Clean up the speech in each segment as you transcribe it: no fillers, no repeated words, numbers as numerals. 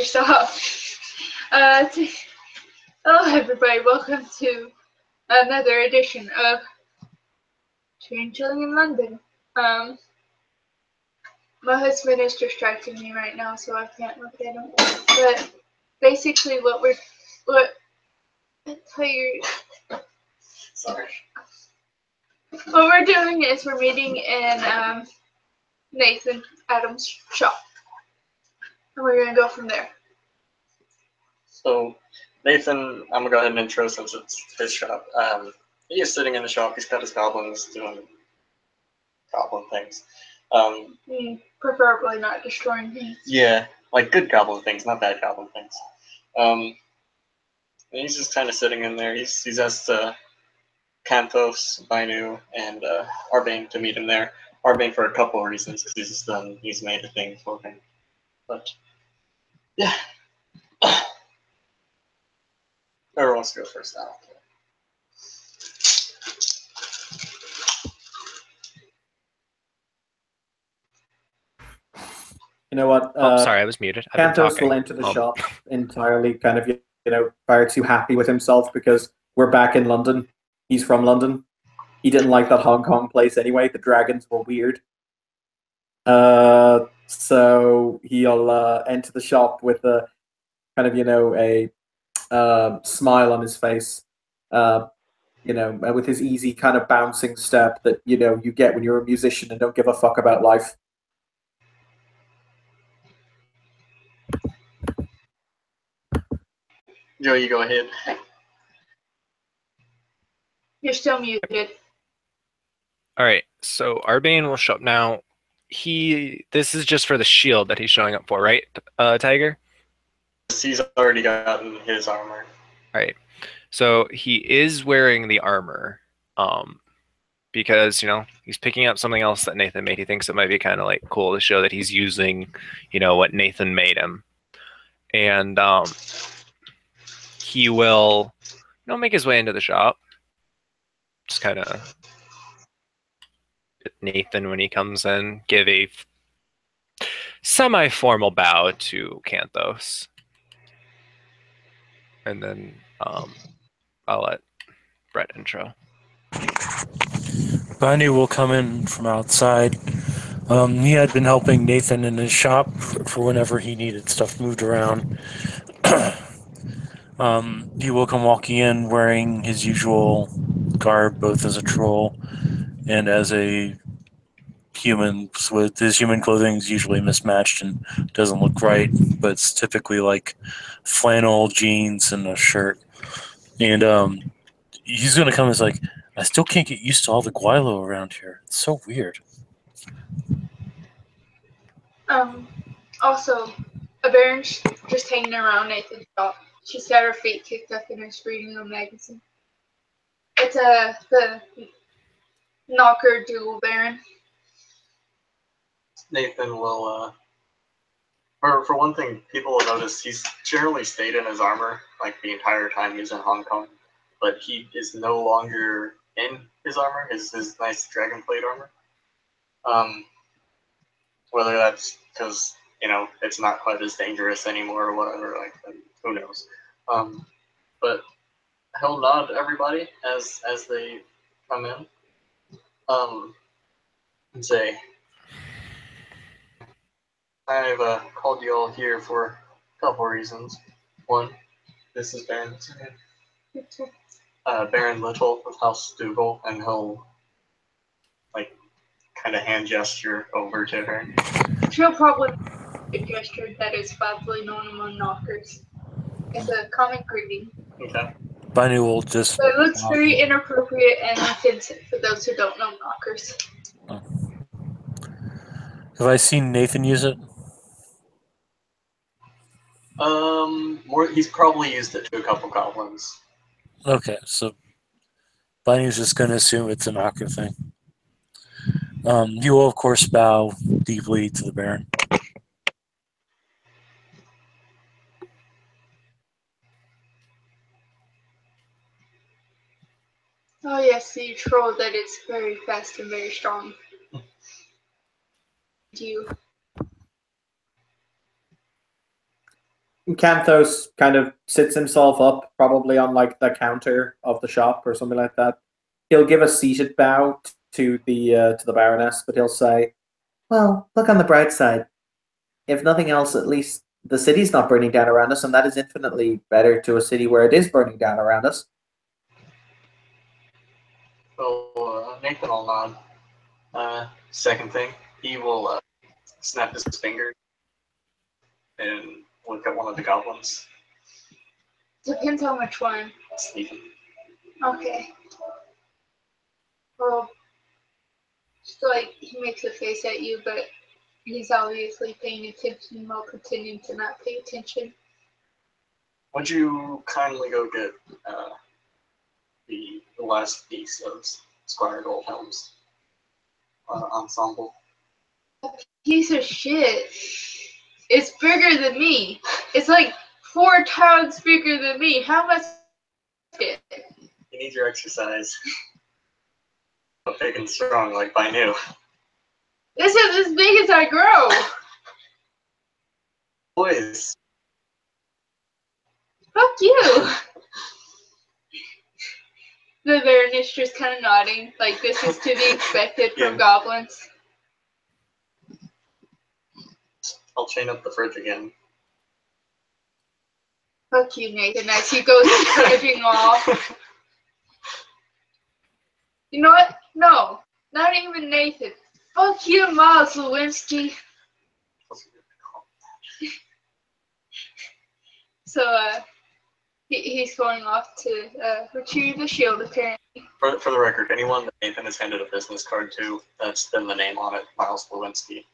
stop. Hello everybody, welcome to another edition of Chilling in London. My husband is distracting me right now, so I can't look at him. But basically, what we're doing is we're meeting in Nathan Adams' shop, and we're gonna go from there. So Nathan, I'm gonna go ahead and intro since it's his shop. He is sitting in the shop. He's got his goblins doing goblin things. Preferably not destroying things. Yeah, like good goblin things, not bad goblin things. And he's just kind of sitting in there. He's asked Kanthos, Bainu, and Arbane to meet him there. Arbane for a couple of reasons, because he's made a thing for him. But yeah. Whoever wants to go first now. You know what? Sorry, I was muted. Kanthos will enter the shop entirely kind of, far too happy with himself because we're back in London. He's from London. He didn't like that Hong Kong place anyway. The dragons were weird. So he'll enter the shop with a kind of, a smile on his face, with his easy kind of bouncing step that, you get when you're a musician and don't give a fuck about life. Joe, you go ahead. You're still muted. All right, so Arbane will show up now. This is just for the shield that he's showing up for, right, Tiger? He's already gotten his armor. All right, so he is wearing the armor, because he's picking up something else that Nathan made. He thinks it might be kind of like cool to show that he's using, what Nathan made him, and he will, make his way into the shop. Just kind of Nathan, when he comes in, give a semi-formal bow to Kanthos. And then I'll let Brett intro. Bainu will come in from outside. He had been helping Nathan in his shop for whenever he needed stuff moved around. He will come walking in wearing his usual garb, both as a troll and as a human. With his human clothing is usually mismatched and doesn't look right, but it's typically like flannel jeans and a shirt. And he's gonna come as like, I still can't get used to all the Gwylo around here. It's so weird. Also, a Baron's just hanging around Nathan's shop. She's got her feet kicked up and is reading a magazine. It's the Knocker Dual Baron. Nathan will, for one thing, people will notice he's generally stayed in his armor like the entire time he's in Hong Kong, but he is no longer in his armor, his nice dragonplate armor. Whether that's because, it's not quite as dangerous anymore or whatever, like, who knows. But he'll nod to everybody as they come in, and say, I've called you all here for a couple reasons. One, this is Baron. Baron Little of House Dougal, and he'll kind of hand gesture over to her. She'll probably a gesture that is badly known among knockers. It's a common greeting. Okay. Bainu will just. But it looks very inappropriate and offensive for those who don't know knockers. Have I seen Nathan use it? He's probably used it to a couple goblins. Okay, so Bainu's just going to assume it's a knocker thing. He will, of course, bow deeply to the Baron. Oh yes, the troll that is very fast and very strong. You. Canthos kind of sits himself up, probably on like the counter of the shop or something like that. He'll give a seated bow to the Baroness, but he'll say, "Well, look on the bright side. If nothing else, at least the city's not burning down around us, and that is infinitely better to a city where it is burning down around us." So Nathan will nod. Second thing, he will snap his finger and look at one of the goblins. Depends on which one. Sneaking. Okay. Well, so like he makes a face at you, but he's obviously paying attention while pretending to not pay attention. Would you kindly go get the last piece of Squire Goldhelm's ensemble? Piece of shit. It's bigger than me. It's like 4 times bigger than me. How much? You need your exercise. But big and strong like Bainu. This is as big as I grow. Boys. Fuck you. The Baroness just kind of nodding, like this is to be expected from goblins. I'll chain up the fridge again. Fuck you, Nathan, as he goes trudging off. You know what? No, not even Nathan. Fuck you, Miles Lewinsky. So, he's going off to retrieve the shield, apparently. For the record, anyone that Nathan has handed a business card to, that's been the name on it, Miles Lewinsky.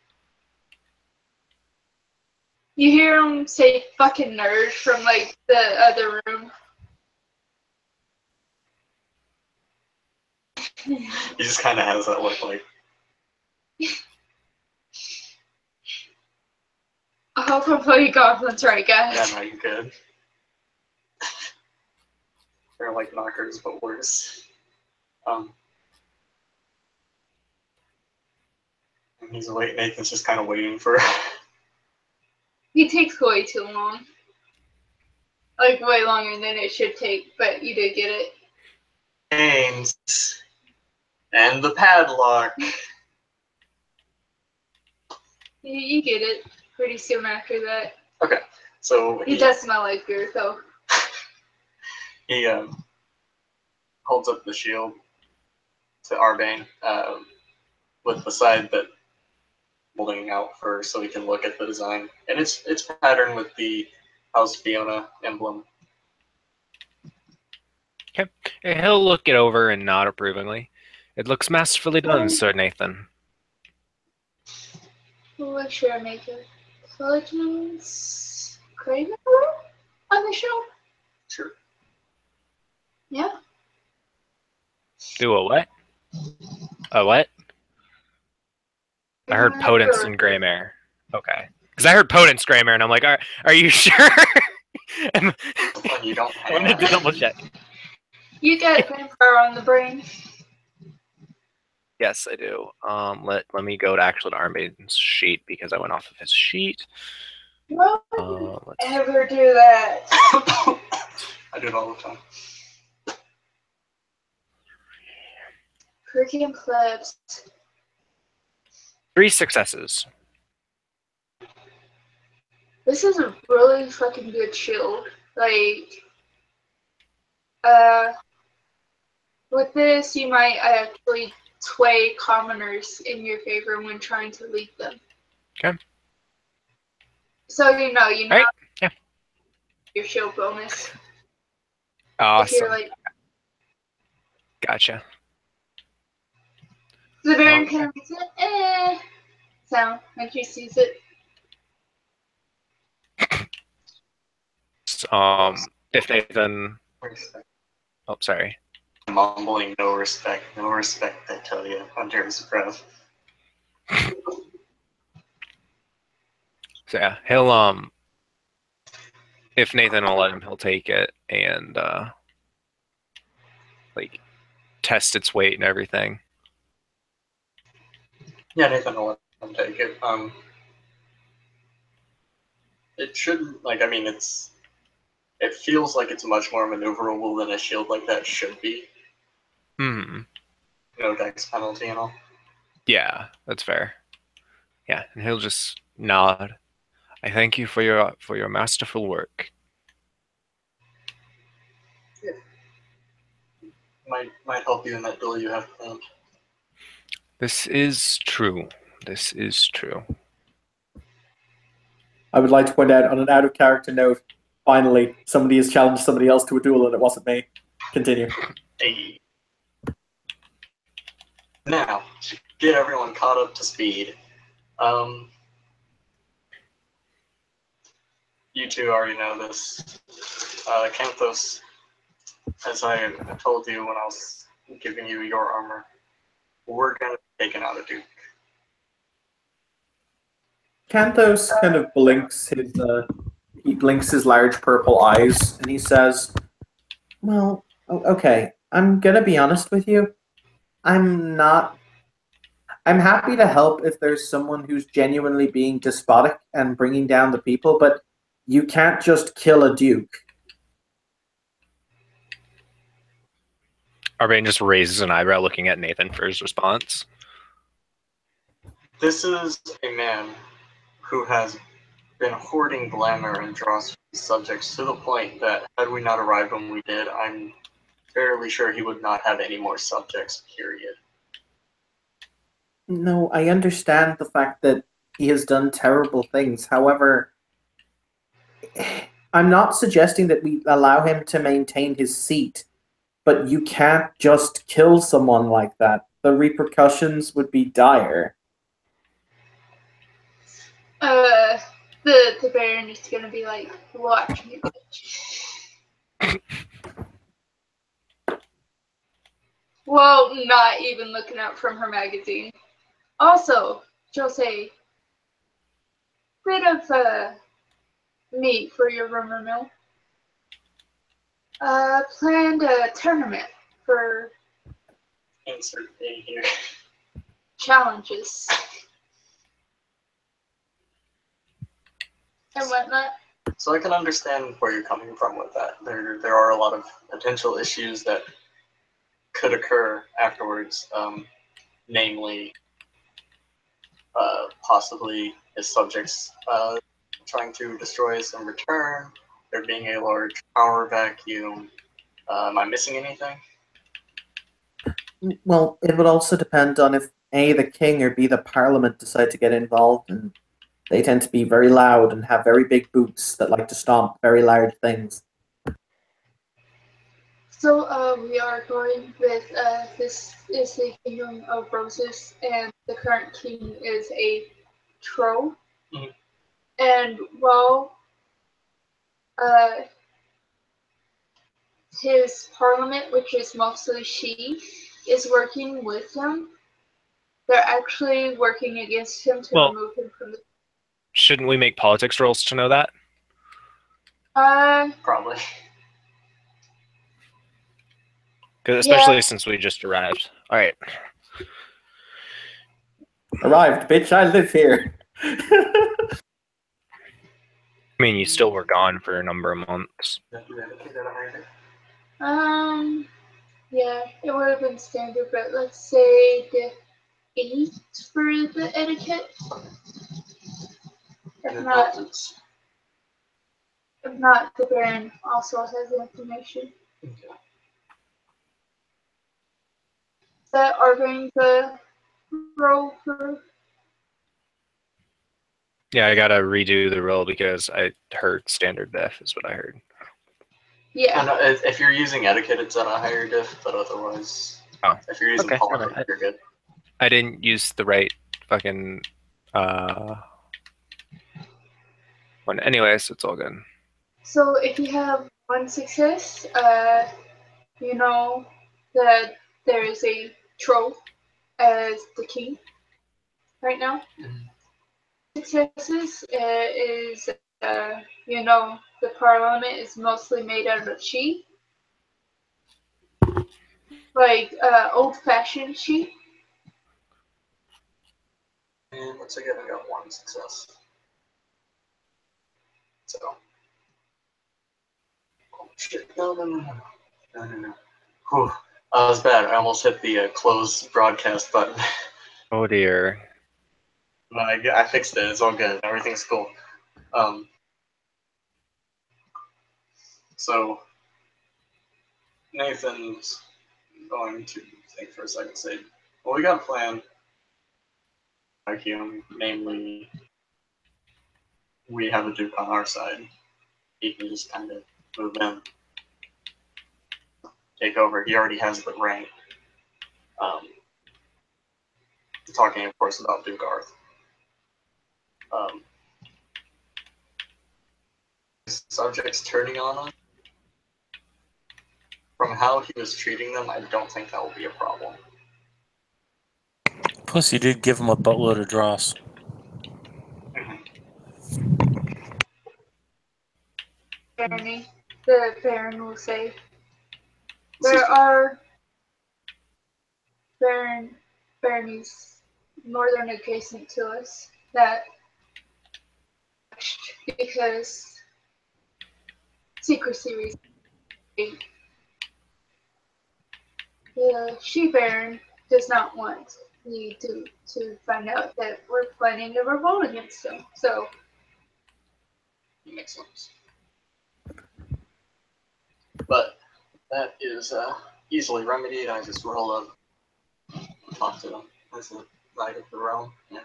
You hear him say fucking nerd from, like, the other room. He just kind of has that look like. I hope I'm playing goblins right, guys. Yeah, no, you could. They're like knockers, but worse. And he's waiting. Nathan's just kind of waiting for. He takes way too long. Like, way longer than it should take, but you did get it. Chains and the padlock. You get it pretty soon after that. Okay, so He does smell like beer, though. He holds up the shield to Arbane with the side that holding out for so he can look at the design, and it's patterned with the House Fiona emblem. Okay, he'll look it over and nod approvingly. It looks masterfully done, Sir Nathan. What should I make it? Intelligence Kramer on the show? Sure. Yeah. Do a what? A what? I heard Potence and Greymare. Okay. Because I heard Potence, Greymare, and I'm like, are you sure? And You don't have I wanted to double check. You got vampire on the brain. Yes, I do. Let me go to actual Armbane's sheet because I went off of his sheet. Why would you ever do that? I do it all the time. Freaking plebs. 3 successes. This is a really fucking good shield. Like, with this, you might actually sway commoners in your favor when trying to lead them. Okay. So you know, Right. Yeah. Your shield bonus. Awesome. If you're like, Gotcha. the Baron kind of makes it, sound when she sees it. If Nathan... Respect. Oh, sorry. Mumbling, no respect, I tell you, on Jeremy's breath. So yeah, he'll if Nathan will let him, he'll take it and like test its weight and everything. Yeah, Nathan will let him take it. it shouldn't, like, I mean, it feels like it's much more maneuverable than a shield like that should be. Hmm. No dex penalty and all. Yeah, that's fair. Yeah, and he'll just nod. I thank you for your masterful work. Might help you in that duel you have planned. This is true. This is true. I would like to point out, on an out-of-character note, finally, somebody has challenged somebody else to a duel, and it wasn't me. Continue. Hey. Now, to get everyone caught up to speed, you two already know this. Canthos, as I told you when I was giving you your armor, we're going to be taking out a Duke. Canthos kind of blinks his large purple eyes, and he says, "Well, okay, I'm gonna be honest with you. I'm happy to help if there's someone who's genuinely being despotic and bringing down the people, but you can't just kill a duke." Arbane just raises an eyebrow looking at Nathan for his response. This is a man who has been hoarding glamour and dross subjects to the point that had we not arrived when we did, I'm fairly sure he would not have any more subjects, period. No, I understand the fact that he has done terrible things. However, I'm not suggesting that we allow him to maintain his seat, but you can't just kill someone like that. The repercussions would be dire. The Baron is gonna be like, watch me, bitch. Well, not even looking out from her magazine. Also, she'll say, bit of meat for your rumor mill. Planned a tournament for Insert thing here. challenges and whatnot. So I can understand where you're coming from with that. There are a lot of potential issues that could occur afterwards, namely possibly his subjects trying to destroy us in return, there being a large power vacuum. Am I missing anything? Well, it would also depend on if A, the king, or B, the parliament decide to get involved, and they tend to be very loud and have very big boots that like to stomp very large things. So we are going with this is the Kingdom of Roses, and the current king is a troll. Mhm. And while his parliament, which is mostly she, is working with him, they're actually working against him to Well, remove him from the. Shouldn't we make politics rolls to know that? Probably. Because especially Yeah. since we just arrived. All right. Arrived, bitch, I live here. I mean, you still were gone for a number of months. Yeah, it would have been standard, but let's say the 8 for the etiquette. If not, the Baron also has the information. That are going to roll for. Yeah, I gotta redo the roll because I heard standard def is what I heard. Yeah. No, if you're using etiquette, it's at a higher diff, but otherwise, if you're using Okay, politics, alright. you're good. I didn't use the right fucking one. Anyways, it's all good. So if you have one success, you know that there is a troll as the king right now. Successes is you know the parliament is mostly made out of sheep, like old-fashioned sheep. And once again, I got one success. So. Oh, shit. No. Whew. That was bad. I almost hit the close broadcast button. Oh dear. No, I fixed it. It's all good. Everything's cool. So Nathan's going to think for a second. Say, well, we got a plan. Like him, namely, we have a Duke on our side. He can just kind of move in, take over. He already has the rank. Talking, of course, about Duke Arth. Subjects turning on us. From how he was treating them, I don't think that will be a problem. Plus, you did give him a buttload of dross. Barony, the Baron will say, there are baronies northern adjacent to us that, because secrecy reasons, the She-Baron does not want you to find out that we're planning a revolt against him. So, makes sense. But that is easily remedied. I just roll up, talk to them as a knight of the realm, and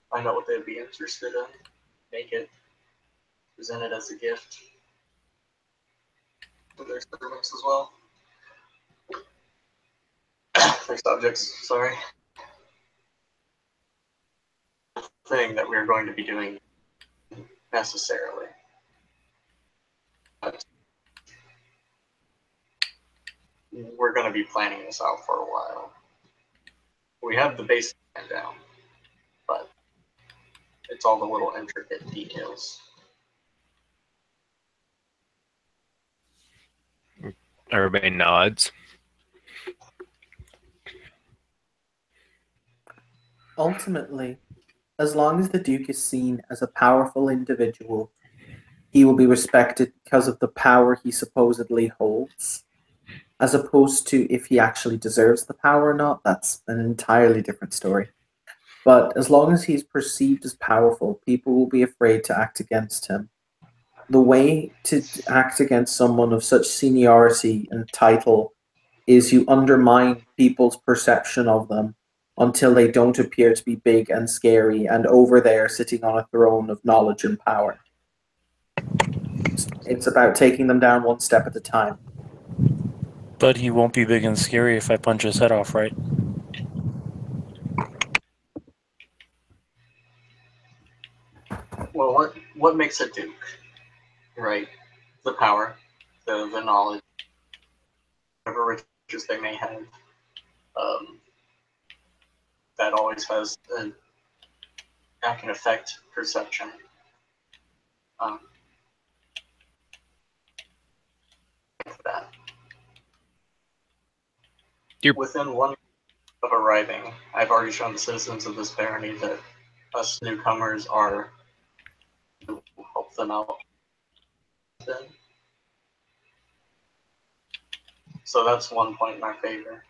find out what they'd be interested in. Make it, present it as a gift to their servants as well. Their subjects, sorry. Thing that we're going to be doing necessarily. But we're going to be planning this out for a while. We have the basic plan down, but it's all the little intricate details. Everybody nods. Ultimately, as long as the Duke is seen as a powerful individual, he will be respected because of the power he supposedly holds. As opposed to if he actually deserves the power or not, that's an entirely different story. But as long as he's perceived as powerful, people will be afraid to act against him. The way to act against someone of such seniority and title is you undermine people's perception of them until they don't appear to be big and scary and over there sitting on a throne of knowledge and power. It's about taking them down one step at a time. But he won't be big and scary if I punch his head off, right? Well, what makes a Duke, right? The power, the knowledge, whatever riches they may have. That always has that can affect perception. That. Within 1 of arriving, I've already shown the citizens of this barony that us newcomers are to help them out. So that's 1 point in our favor.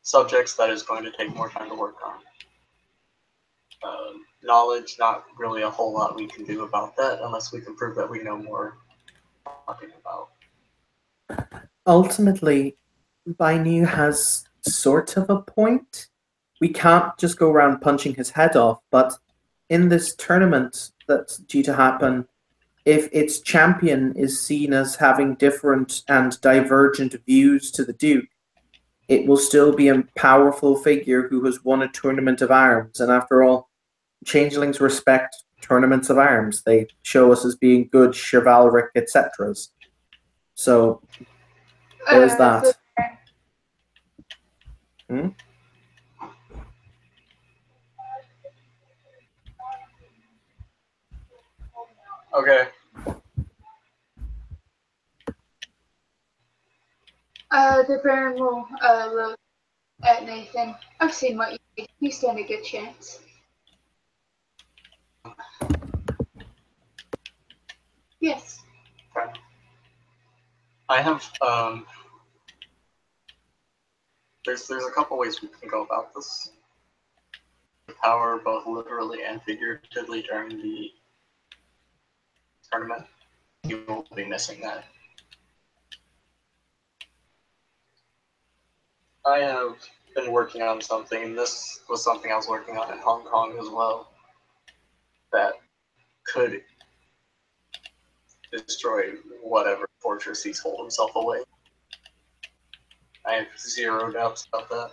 Subjects that is going to take more time to work on. Knowledge, not really a whole lot we can do about that unless we can prove that we know more talking about. Ultimately, Bainu has sort of a point. We can't just go around punching his head off, but in this tournament that's due to happen, if its champion is seen as having different and divergent views to the Duke, it will still be a powerful figure who has won a tournament of arms. And after all, changelings respect tournaments of arms. They show us as being good, chivalric, etc. So there's that. Okay. The Baron will look at Nathan. I've seen what you did. You stand a good chance. Yes. Okay. I have there's a couple ways we can go about this. Power both literally and figuratively during the tournament. You will be missing that. I have been working on something, and this was something I was working on in Hong Kong as well, that could destroy whatever fortress he's holed himself away. I have zero doubts about that.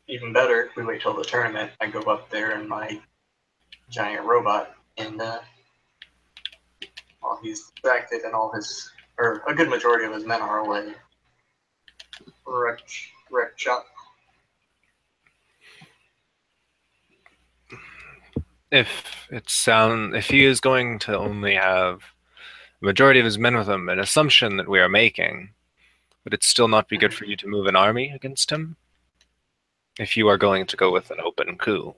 Even better, we wait till the tournament. I go up there in my giant robot, and while he's distracted and all his, or a good majority of his men are away, wreck shop. If he is going to only have the majority of his men with him, an assumption that we are making, would it still not be good for you to move an army against him? If you are going to go with an open coup.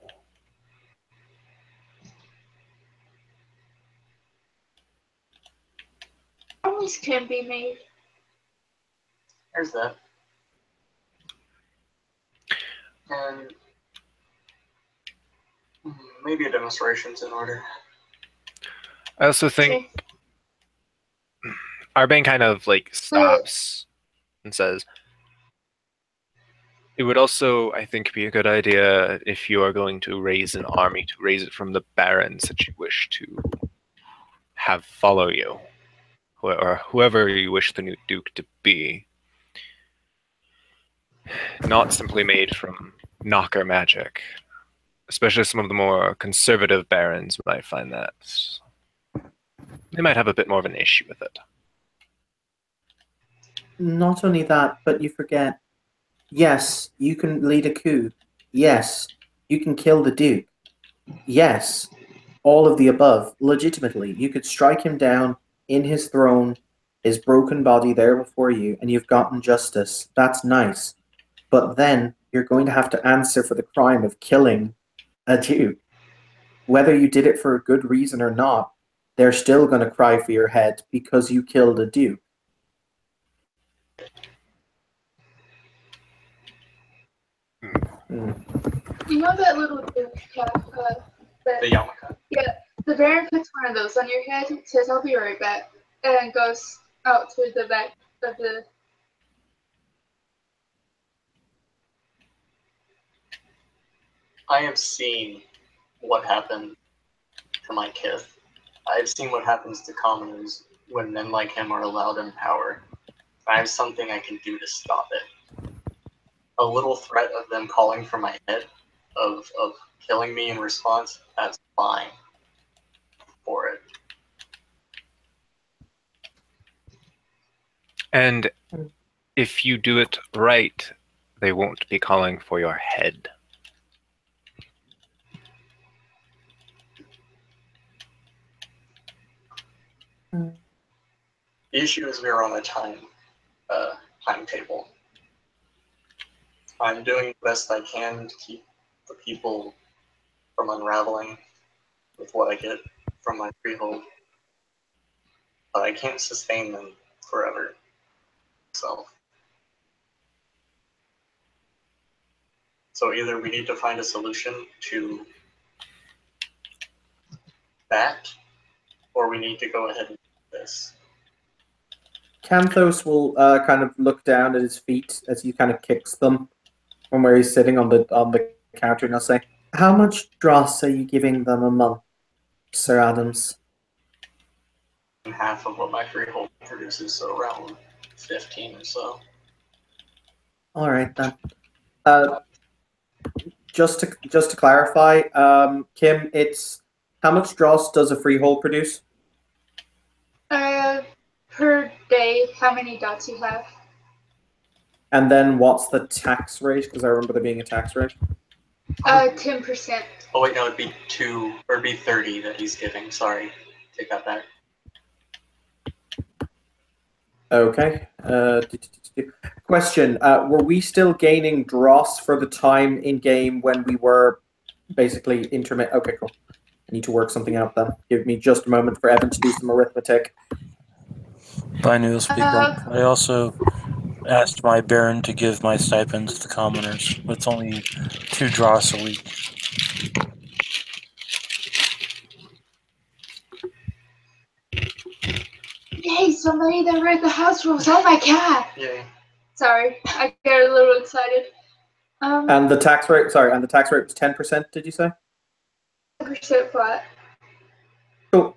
Armies can be made. There's that. And maybe a demonstration's in order. I also think Arbane kind of like stops and says, it would also, I think, be a good idea if you are going to raise an army to raise it from the barons that you wish to have follow you, or whoever you wish the new duke to be. Not simply made from knocker magic. Especially some of the more conservative barons might find that they might have a bit more of an issue with it. Not only that, but you forget, yes, you can lead a coup. Yes, you can kill the Duke. Yes, all of the above, legitimately. You could strike him down in his throne, his broken body there before you, and you've gotten justice. That's nice. But then you're going to have to answer for the crime of killing a Duke. Whether you did it for a good reason or not, they're still going to cry for your head because you killed a Duke. You know that little Duke cap? The yarmulke. Yeah, the Baron puts one of those on your head, says, "I'll be right back," and goes out to the back of the... I have seen what happened to my kith. I've seen what happens to commoners when men like him are allowed in power. I have something I can do to stop it. A little threat of them calling for my head, of killing me in response, that's fine for it. And if you do it right, they won't be calling for your head. The issue is we're on a timetable. I'm doing the best I can to keep the people from unraveling with what I get from my freehold, but I can't sustain them forever. So either we need to find a solution to that, or we need to go ahead and do this. Canthos will kind of look down at his feet as he kind of kicks them from where he's sitting on the counter, and I'll say, "How much dross are you giving them a month, Sir Adams?" Half of what my freehold produces, so around 15 or so. All right then. Just to clarify, Kim, it's how much dross does a freehold produce? Per day, how many dots you have? And then what's the tax rate? Because I remember there being a tax rate. 10%. Oh wait, no, it'd be 30 that he's giving. Sorry, take that back. Okay. Question: were we still gaining dross for the time in game when we were basically intermit. Okay, cool. I need to work something out then. Give me just a moment for Evan to do some arithmetic. Binu will speak up. I also asked my Baron to give my stipend to the commoners. It's only 2 dross a week. Yay, somebody that read the house rules. Oh my god. Yay. Sorry, I got a little excited. And the tax rate, sorry, and the tax rate was 10%, did you say? 10% flat. Cool.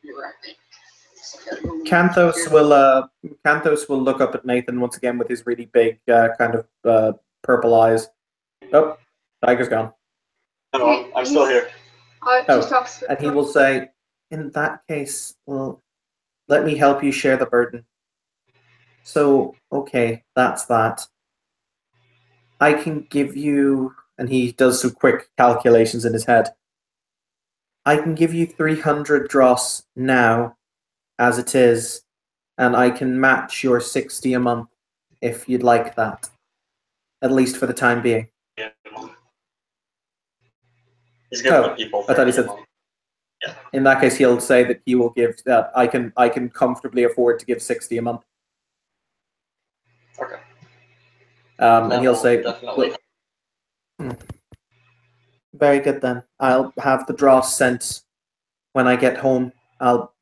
You're right. Canthos will look up at Nathan once again with his really big kind of purple eyes. Oh, Tiger's gone. No, I'm still here. And he will say, in that case, well, let me help you share the burden. So, okay, that's that. I can give you, and he does some quick calculations in his head. I can give you 300 dross now, as it is, and I can match your 60 a month if you'd like that. At least for the time being. Yeah. He's giving the people. I thought he said. Yeah. In that case, he'll say that he will give that. I can comfortably afford to give 60 a month. Okay. And he'll say, definitely. Very good then. I'll have the dross sent when I get home. I'll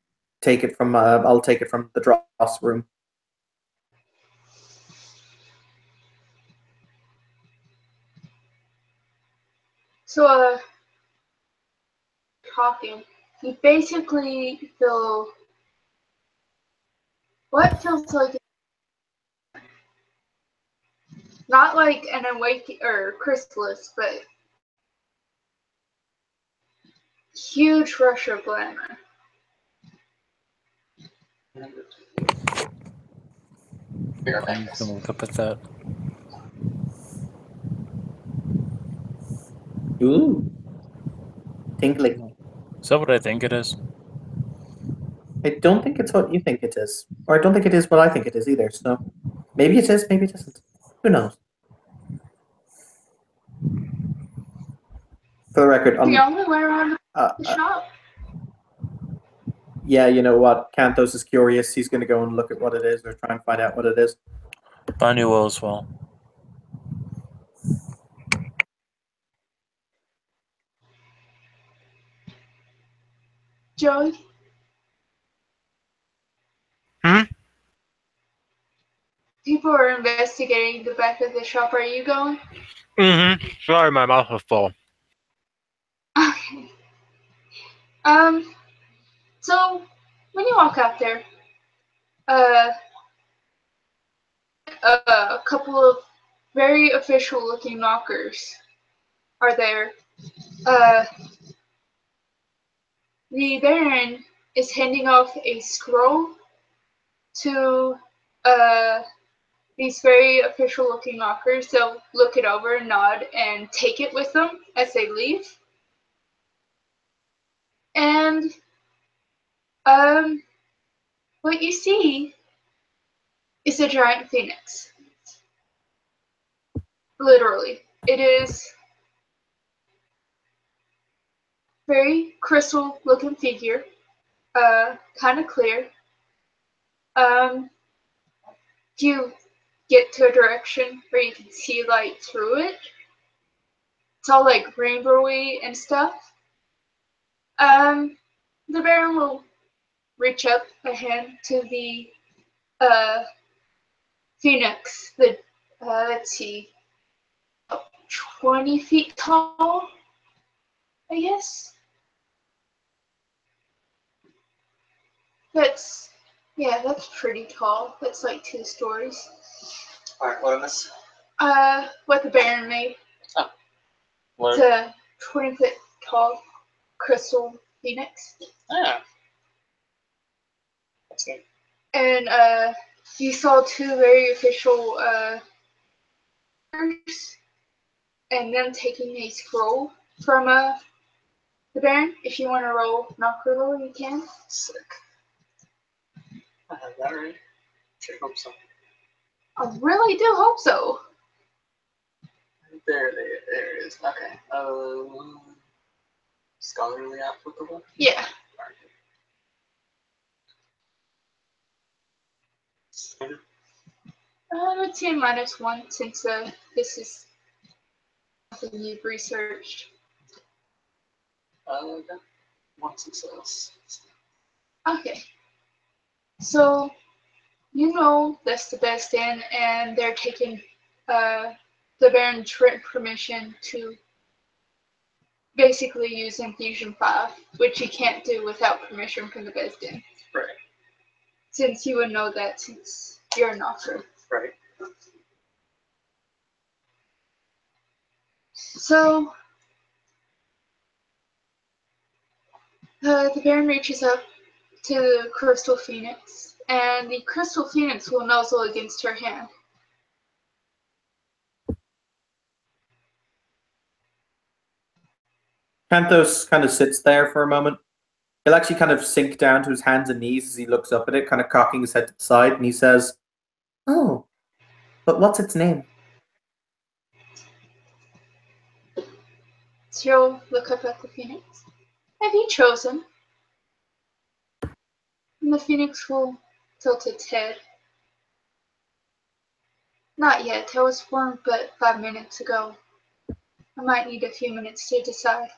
take it from the dross room. So, talking. You basically feel what feels like not like an awake or chrysalis, but huge rush of glamour. I'm just gonna look up at that. Ooh. Tingling. Is that what I think it is? I don't think it's what you think it is. Or I don't think it is what I think it is either, so maybe it is, maybe it isn't. Who knows? For the record, The only way around the shop. Yeah, you know what? Canthos is curious. He's going to go and look at what it is or try and find out what it is. Banu will as well. Joey? People are investigating the back of the shop. Are you going? Sorry, my mouth is full. Okay. So when you walk out there, a couple of very official-looking knockers are there. The Baron is handing off a scroll to these very official-looking knockers. They'll look it over, nod, and take it with them as they leave. And what you see is a giant phoenix. Literally. It is very crystal looking figure. Kind of clear. You get to a direction where you can see light through it. It's all like rainbowy and stuff. The Baron will reach up a hand to the phoenix. Let's see, 20 feet tall, I guess. That's pretty tall. That's like 2 stories. Alright, what is this? What the Baron made. Oh. What? It's a 20-foot tall crystal phoenix. Yeah. That's it. And you saw two very official and them taking a scroll from the Baron. If you want to roll knocker roll, you can. Sick. I have that right. Sure hope so. I really do hope so. There it is. Okay. Scholarly applicable? Yeah. Standard? I would say -1 since this is something you've researched. Okay. 1 success. Okay. So, you know that's the best in, and they're taking the Baron's written permission to basically use Infusion 5, which you can't do without permission from the best in. Right. Since you would know that since you're an officer. Right. So, the Baron reaches up to the Crystal Phoenix, and the Crystal Phoenix will nuzzle against her hand. Kanthos kind of sits there for a moment. He'll actually kind of sink down to his hands and knees as he looks up at it, kind of cocking his head to the side, and he says, "Oh, but what's its name?" She'll look up at the Phoenix. Have you chosen? And the Phoenix will tilt its head. Not yet. I was born but 5 minutes ago. I might need a few minutes to decide.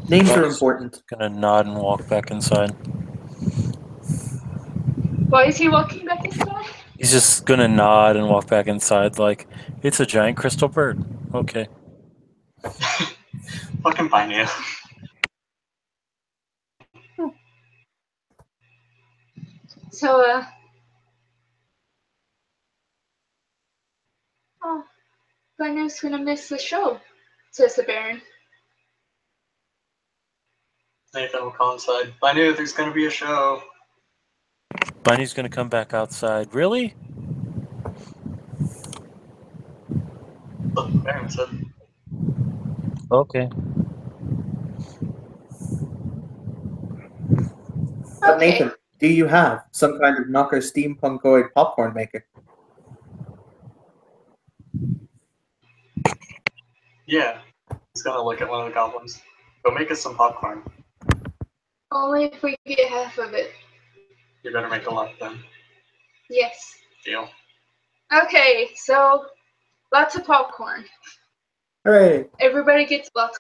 Names are Buck's important. Gonna nod and walk back inside. Why is he walking back inside? He's just gonna nod and walk back inside like, it's a giant crystal bird. Okay. Fucking Binu. So, oh, Binu's gonna miss the show, says the Baron. Nathan will call inside. I knew there's gonna be a show. Bunny's gonna come back outside. Really? Look, the Baron said. Okay. But Okay. Nathan, do you have some kind of knocker steampunkoid popcorn maker? Yeah. He's gonna look at one of the goblins. Go make us some popcorn. Only if we get half of it. You better make a lot then. Yes. Deal. Okay, so lots of popcorn. Hooray! Everybody gets lots.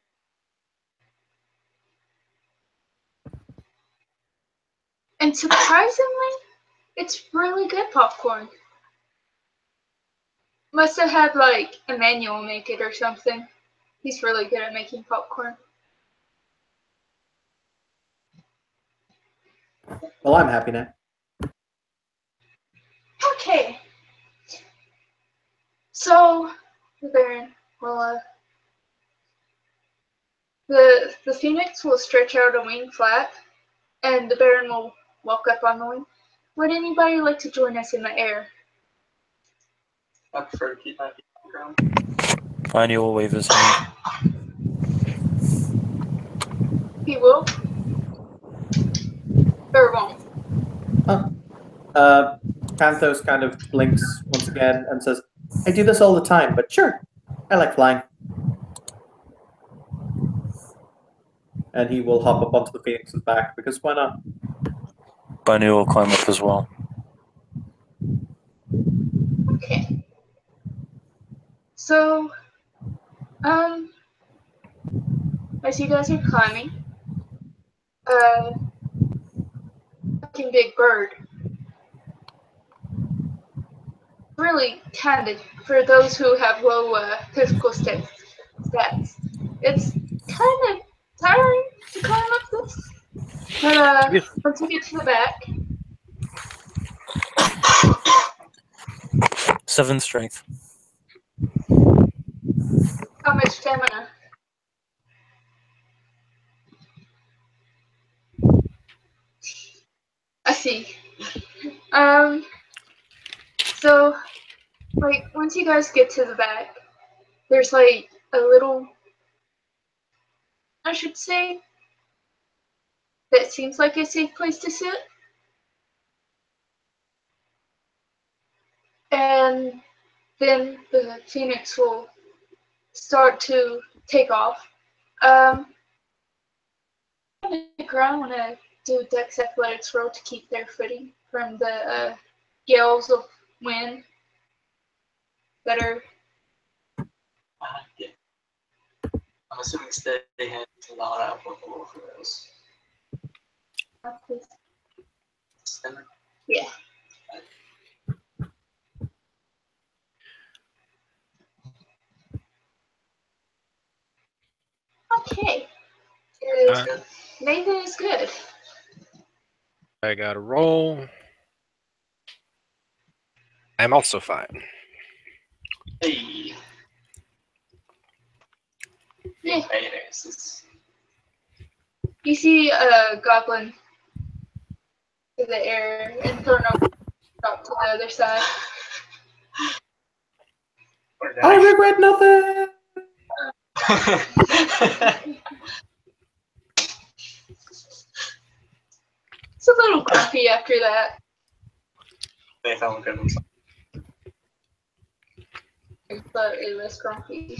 And surprisingly, it's really good popcorn. Must have had like Emmanuel make it or something. He's really good at making popcorn. Well, I'm happy now. Okay. So, the Baron will, the Phoenix will stretch out a wing flap, and the Baron will walk up on the wing. Would anybody like to join us in the air? I prefer to keep my feet on the ground. Bunny will wave his hand. He will? Or won't? Kanthos kind of blinks once again and says, "I do this all the time, but sure, I like flying." And he will hop up onto the Phoenix's back, because why not? Bunny will climb up as well. Okay. So, as you guys are climbing, fucking big bird. Really kind of, for those who have low physical stats, it's kind of tiring to climb up this. But once you get to the back, 7 strength. how much stamina? I see. So, like, once you guys get to the back, there's like a little, I should say, that seems like a safe place to sit. And then the Phoenix will start to take off. On the ground, want to do Dex Athletics roll to keep their footing from the gales of wind that are. Yeah. I'm assuming steady hand is not applicable for those. Standard? Yeah. Okay. Nathan is good. I got a roll. I'm also fine. Hey. Yeah. Badass. You see a goblin to the air and thrown up to the other side. I regret nothing. It's a little grumpy after that. They found good. But it was grumpy.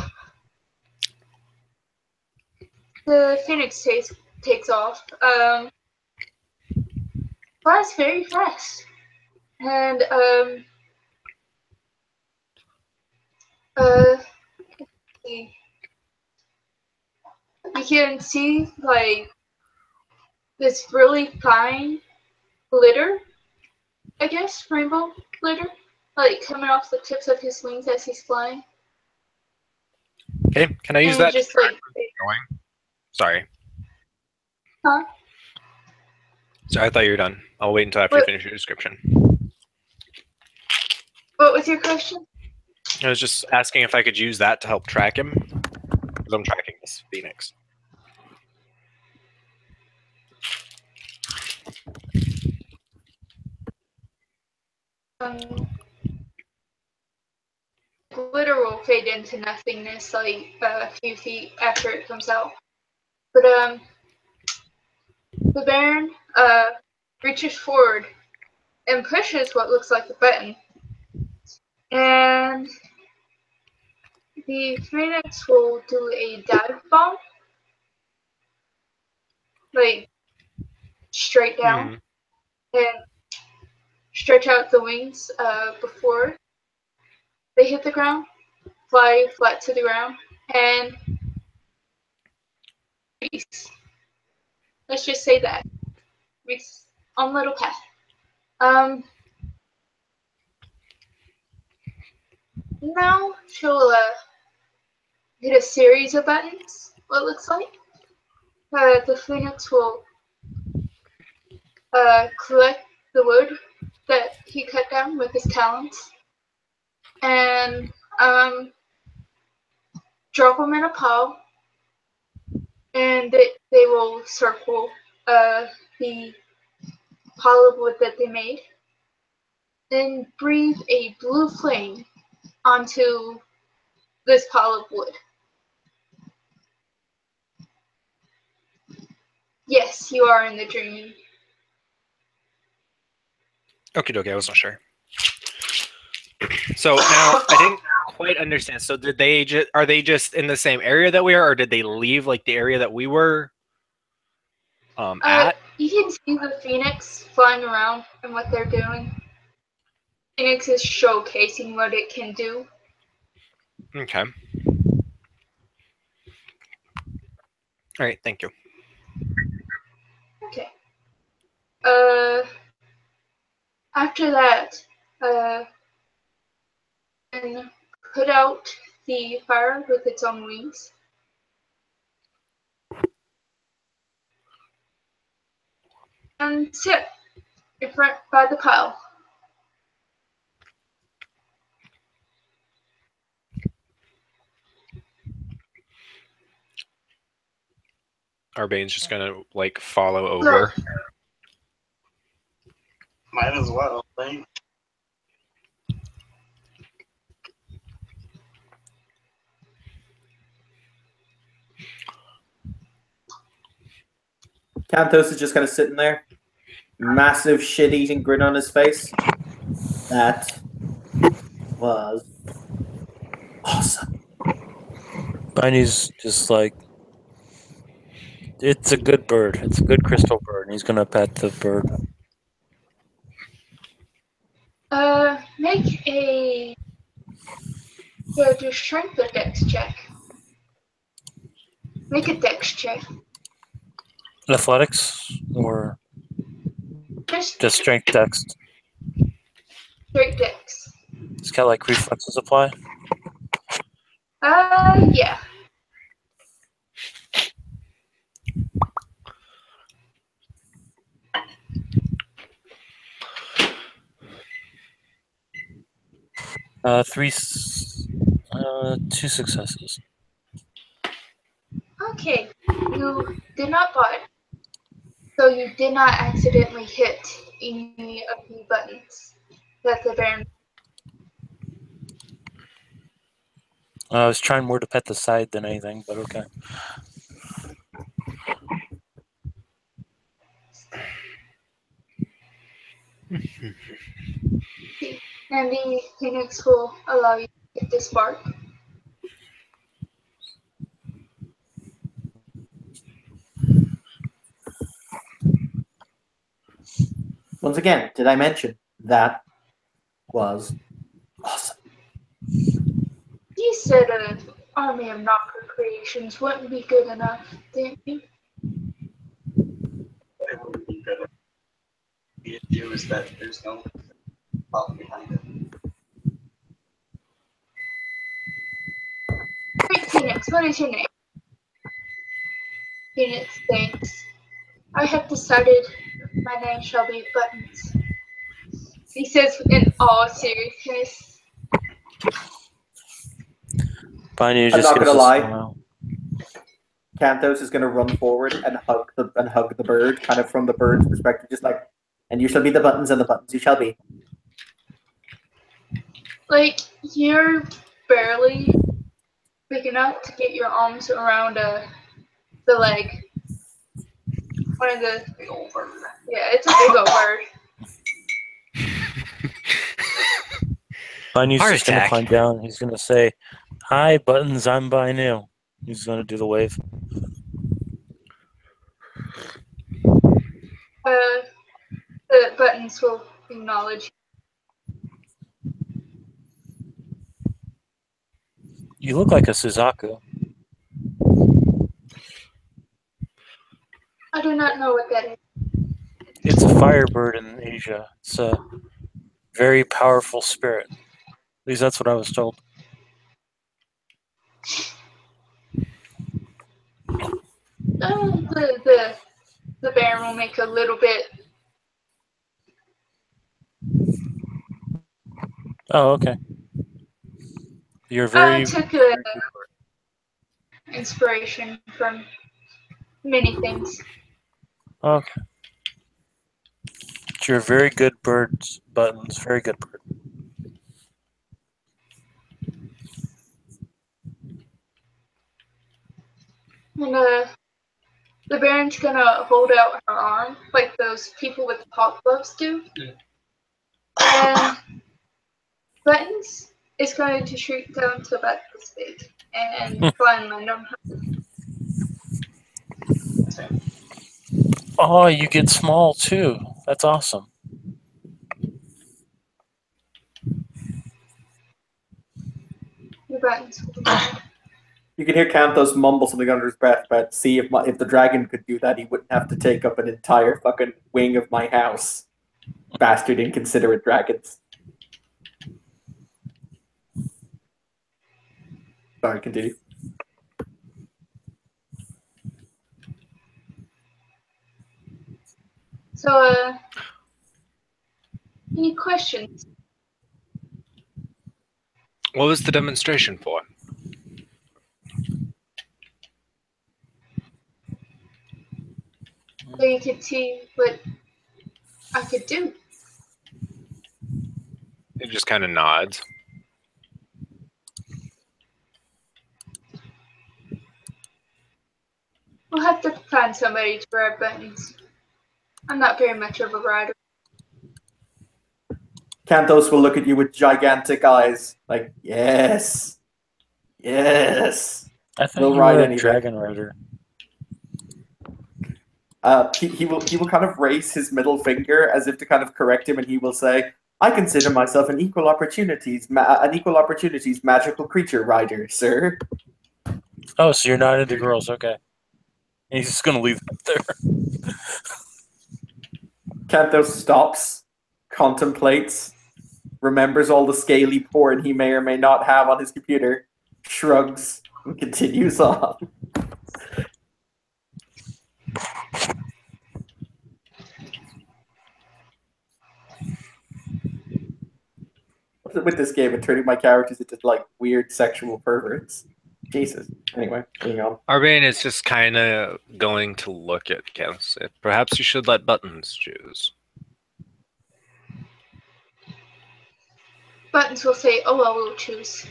The Phoenix takes off. Flies very fast. And you can see like this really fine glitter, I guess, rainbow glitter, like coming off the tips of his wings as he's flying. Okay, can I use And that? just like, Going? Sorry. huh? So I thought you were done. I'll wait until after you What? finish your description. What was your question? I was just asking if I could use that to help track him, because I'm tracking this Phoenix. Glitter will fade into nothingness like a few feet after it comes out. But the Baron reaches forward and pushes what looks like a button. And the Phoenix will do a dive bomb, like straight down, and stretch out the wings before they hit the ground, fly flat to the ground, and freeze. Let's just say that. Freeze on little path. Now she'll hit a series of buttons, what it looks like. The Phoenix will collect the wood that he cut down with his talons and drop them in a pile, and they will circle the pile of wood that they made and breathe a blue flame onto this pile of wood. Yes, you are in the dreaming. Okie dokie, I wasn't sure. So now I didn't quite understand. So did they are they just in the same area that we are, or did they leave like the area that we were at? You can see the Phoenix flying around and what they're doing. Phoenix is showcasing what it can do. Okay. All right, thank you. Okay. After that, and put out the fire with its own wings. And sit in front by the pile. Arbene's just gonna like follow over. Might as well, right? Cantos is just kind of sitting there, massive shit-eating grin on his face. That was awesome. Bunny's just like, it's a good bird. It's a good crystal bird. And he's gonna pet the bird. Make a character strength or dex check. Make a dex check. Athletics or Just just strength dex. straight dex. It's got like reflexes apply. Yeah. Two successes. Okay. You did not bite, so you did not accidentally hit any of the buttons that the Baron. I was trying more to pet the side than anything, but okay. And the Phoenix will allow you to hit this bark. Once again, did I mention that was awesome? You said an army of knocker creations wouldn't be good enough, didn't you? It wouldn't be good. The issue is that there's no thought behind it. Great Phoenix, what is your name? Phoenix thanks. I have decided my name shall be Buttons. He says in all seriousness. Bunny I'm just not gives gonna a lie. smile. Cantos is going to run forward and hug the bird, kind of from the bird's perspective, just like, and you shall be the buttons, and the buttons you shall be. Like, you're barely big enough to get your arms around the leg. One of the big old bird. Yeah, it's a big old bird. Bunny's Heart just gonna attack. climb down. He's gonna say, "Hi, Buttons. I'm by new." He's gonna do the wave. The buttons will acknowledge. You look like a Suzaku. I do not know what that is. It's a firebird in Asia. It's a very powerful spirit. At least that's what I was told. The Baron will make a little bit. Oh, okay. You're I very. took a inspiration from many things. Okay. You're a very good bird, Buttons. Very good bird. And the Baron's gonna hold out her arm like those people with pop gloves do. Yeah. And Buttons is going to shrink down to about this big and fly and land on her. Oh, you get small too. That's awesome. The Buttons will do. You can hear Cantos mumble something under his breath, but see if the dragon could do that, he wouldn't have to take up an entire fucking wing of my house. Bastard inconsiderate dragons. Sorry, continue. So, any questions? What was the demonstration for? So you could see what I could do. He just kind of nods. We'll have to find somebody to ride buttons. I'm not very much of a rider. Canthos will look at you with gigantic eyes, like, yes, yes. I thought We'll you ride were a anything. dragon rider. He will kind of raise his middle finger as if to kind of correct him, and he will say, "I consider myself an equal opportunities magical creature rider, sir." Oh, so you're not into girls? Okay. And he's just gonna leave it there. Canthos stops, contemplates, remembers all the scaly porn he may or may not have on his computer, shrugs, and continues on. With this game and turning my characters into like weird sexual perverts. Jesus. Anyway, moving on. Arbane is just kind of going to look at Kens. Perhaps you should let Buttons choose. Buttons will say, "Oh well, we'll choose."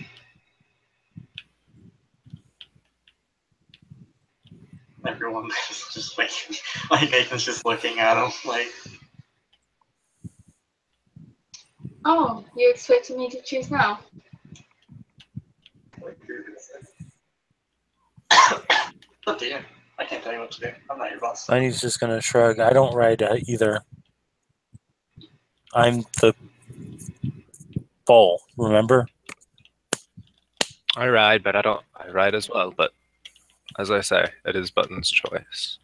Everyone is just like Nathan's just looking at him like. Oh, you expected me to choose now? Up to you. I can't tell you what to do. I'm not your boss. And he's just gonna shrug. I don't ride either. I'm the bull, remember? I ride, but I ride as well, but as I say, it is Button's choice.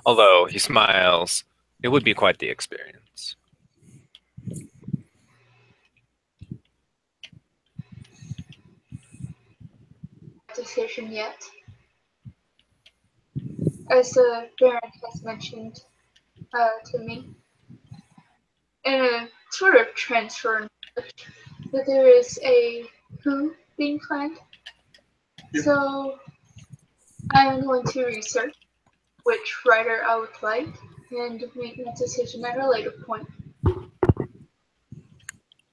Although he smiles, it would be quite the experience. Decision yet. As the Baron has mentioned to me, in a sort of transfer knowledge, that there is a coup being planned. Yep. So I'm going to research which rider I would like and make that decision at a later point.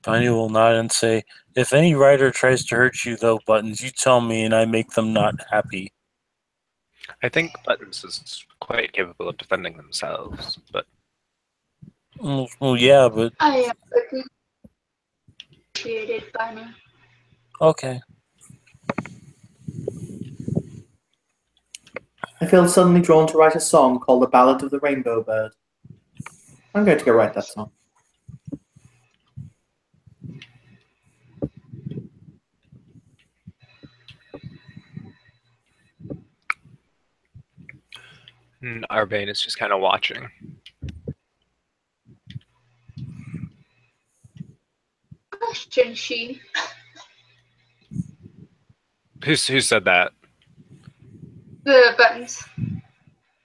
Bunny will nod and say, "If any rider tries to hurt you, though, Buttons, you tell me and I make them not happy." I think Buttons is quite capable of defending themselves, but Well, yeah, but I am appreciated by me. okay. I feel suddenly drawn to write a song called The Ballad of the Rainbow Bird. I'm going to go write that song. Arbane is just kind of watching. Question she. Who said that? The Buttons.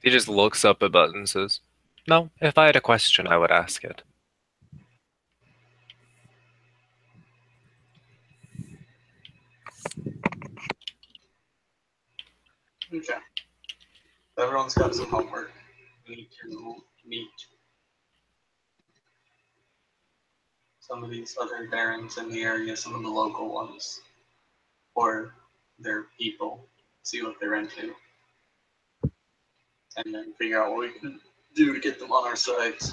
He just looks up at Buttons and says, "No, if I had a question, I would ask it." Okay. Everyone's got some homework. We need to meet some of these other barons in the area, some of the local ones, or their people, see what they're into, and then figure out what we can do to get them on our sides.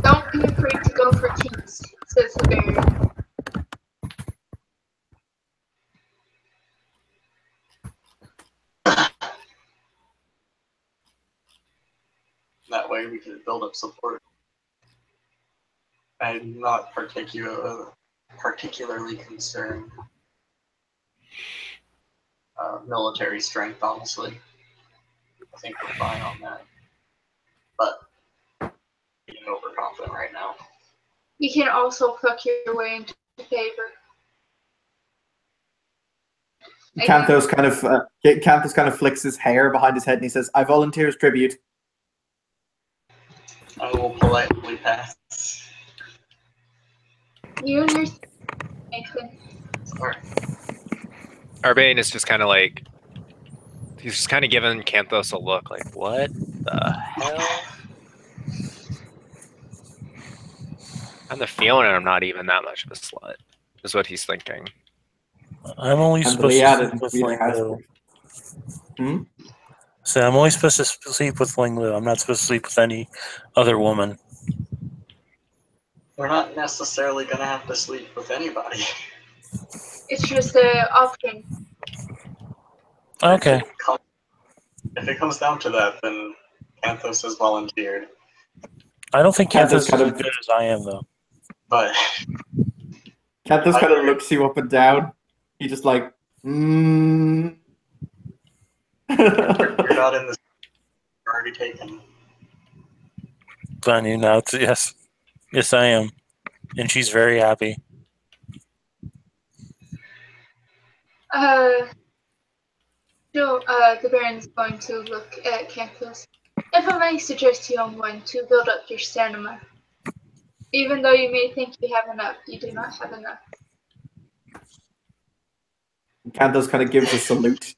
Don't be afraid to go for teams, says the Baron. That way we can build up support. I'm not particularly concerned. Military strength, honestly. I think we're fine on that. But being overconfident right now. You can also fuck your way into favor. Canthos kind of flicks his hair behind his head and he says, "I volunteer as tribute." I will politely pass. You and your Nathan. Alright. Arbane is just kind of like, he's just kind of giving Canthos a look like, what the hell? And the feeling I'm not even that much of a slut, is what he's thinking. I'm only And supposed Leanne to is sleep with really has. Ling Lu. So I'm only supposed to sleep with Ling Lu. I'm not supposed to sleep with any other woman. We're not necessarily gonna have to sleep with anybody. It's just an option. Okay. If it comes down to that, then Canthos has volunteered. I don't think Canthos Canthos is kind as of- good as I am, though. But Canthos kind of looks you up and down. He just like, you're not in this. You're already taken. Funny now, yes. Yes, I am. And she's very happy. The Baron's going to look at Canthus. If I may suggest, young one, to build up your stamina. Even though you may think you have enough, you do not have enough. Canthos kind of gives a salute.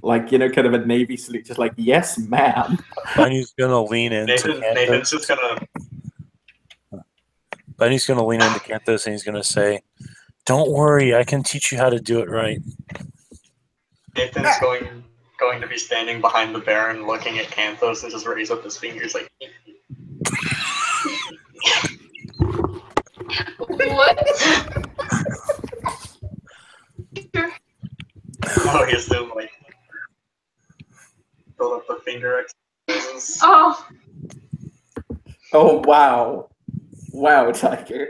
Like, kind of a Navy salute, just like, yes, ma'am. Bunny's gonna lean into Nathan's Canthos. just gonna. Bunny's gonna lean into Canthos and he's gonna say, "Don't worry, I can teach you how to do it right." Nathan's going to be standing behind the Baron, looking at Canthos, and just raise up his fingers like. What? Oh, he's doing like. Build up the finger exercises. Oh, Oh, wow. Wow, Tiger.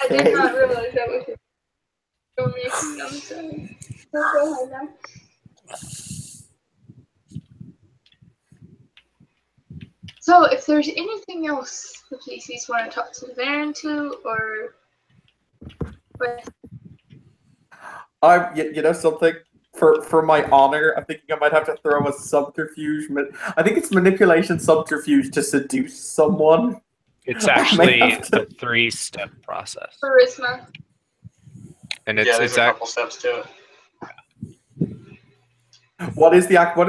I did not realize that was your filmmaking. I'm sorry. Go ahead now. So, if there's anything else the PCs want to talk to the Baron to, or what? You know something? For my honor, I'm thinking I might have to throw a subterfuge. I think it's manipulation subterfuge to seduce someone. It's actually have to- a 3-step process. Charisma. And Yeah, there's it's a couple steps to it. What are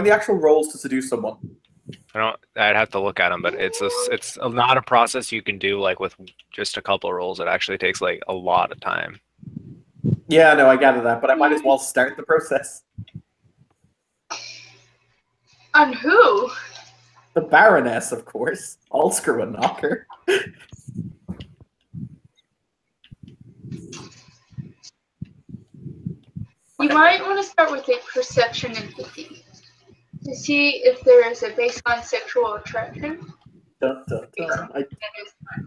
the actual roles to seduce someone? I'd have to look at them, but it's not a process you can do like with just a couple of rolls. It actually takes like a lot of time. Yeah, no, I gather that, but I might as well start the process. On who? The Baroness, of course. I'll screw a knocker. You might want to start with a perception empathy to see if there is a baseline sexual attraction. Dun, dun, dun. That is not there.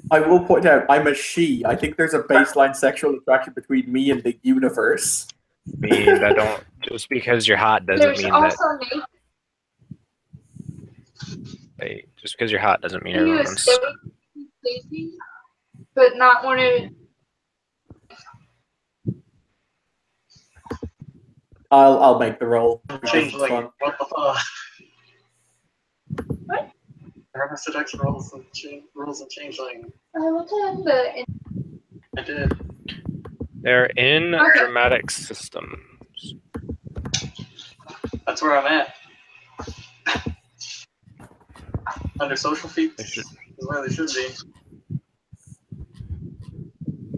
I will point out, I'm a she. I think there's a baseline sexual attraction between me and the universe. Just because you're hot doesn't There's mean also Nathan. just because you're hot doesn't mean He was everyone's. so lazy, but not one of. I'll make the roll. Changeling. Fun. What the fuck? What? Remember seduct rules and changeling. I looked at the. I did. They're in Okay. dramatic systems. That's where I'm at. Under social feats They should- is where they should be.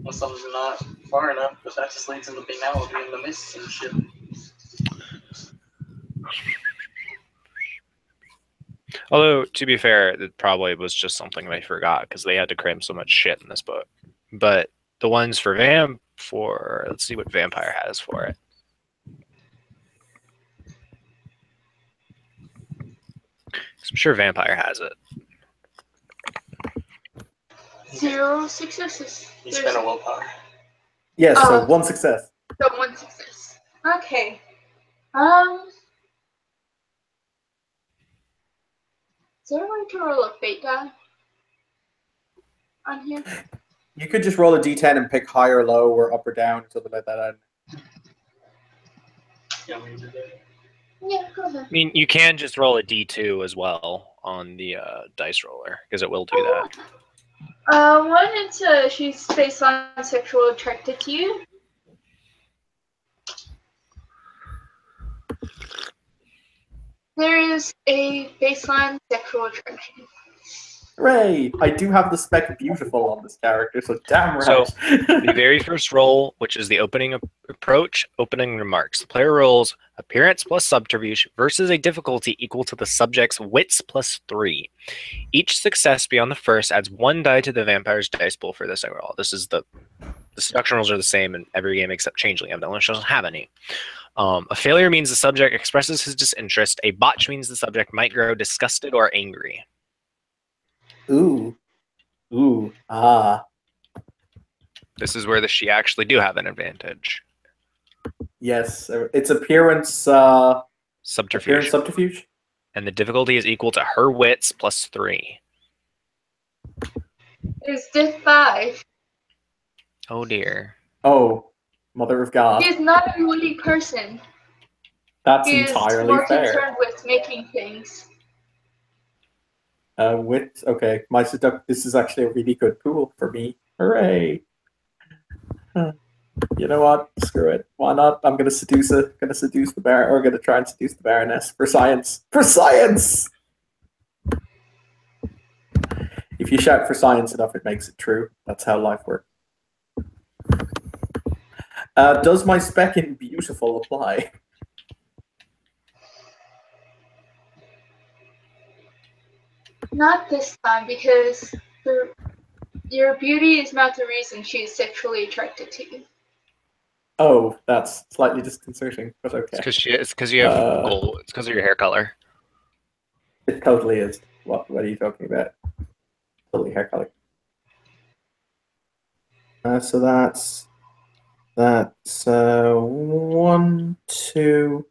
Well, some's not far enough, but that just leads into banality in the mists and shit. Although, to be fair, it probably was just something they forgot because they had to cram so much shit in this book. But the ones for let's see what Vampire has for it. I'm sure Vampire has it. 0 successes. You spend a willpower. Yes, so one success. So 1 success. Okay. Is there a way to roll a fate die on here? You could just roll a d10 and pick high or low or up or down, something like that. Yeah, we did it. Yeah, go ahead. I mean, you can just roll a d2 as well on the dice roller because it will do that. One, it's she's based on sexual attracted to you. There is a baseline sexual attraction. Hooray! I do have the spec beautiful on this character, so damn right. So, the very first roll, which is the opening approach, opening remarks. The player rolls appearance plus subterfuge versus a difficulty equal to the subject's wits plus 3. Each success beyond the first adds 1 die to the vampire's dice pool for this roll. This is the seduction rolls are the same in every game except Changeling. Avalanche doesn't have any. A failure means the subject expresses his disinterest. A botch means the subject might grow disgusted or angry. Ooh. Ooh. Ah. This is where she actually do have an advantage. Yes. It's appearance Subterfuge. subterfuge. And the difficulty is equal to her wits plus 3. It's diff 5. Oh dear. Oh, mother of God. He is not a witty person. That's He is entirely more fair. concerned with making things. Wit. Okay, this is actually a really good pool for me. Hooray! You know what? Screw it. Why not? I'm gonna seduce the Baron, or gonna try and seduce the Baroness for science. For science. If you shout for science enough, it makes it true. That's how life works. Does my spec in beautiful apply? Not this time, because your beauty is not the reason she is sexually attracted to you. Oh, that's slightly disconcerting, but okay. It's because you have gold. It's because of your hair color. It totally is. What are you talking about? Totally hair color. So that's 1, 2,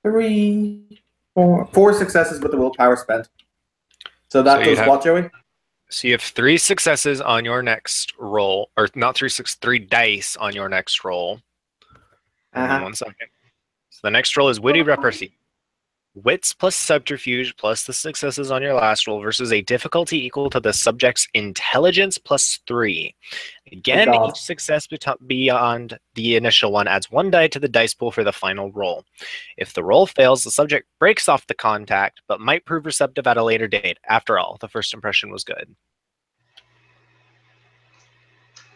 3, 4. 4 successes with the willpower spent. So that does what, Joey? So you have 3 successes on your next roll, or not 3 dice on your next roll. One second. So the next roll is witty repartee. Wits plus subterfuge plus the successes on your last roll versus a difficulty equal to the subject's intelligence plus 3. Again, each success beyond the initial one adds 1 die to the dice pool for the final roll. If the roll fails, the subject breaks off the contact, but might prove receptive at a later date. After all, the first impression was good.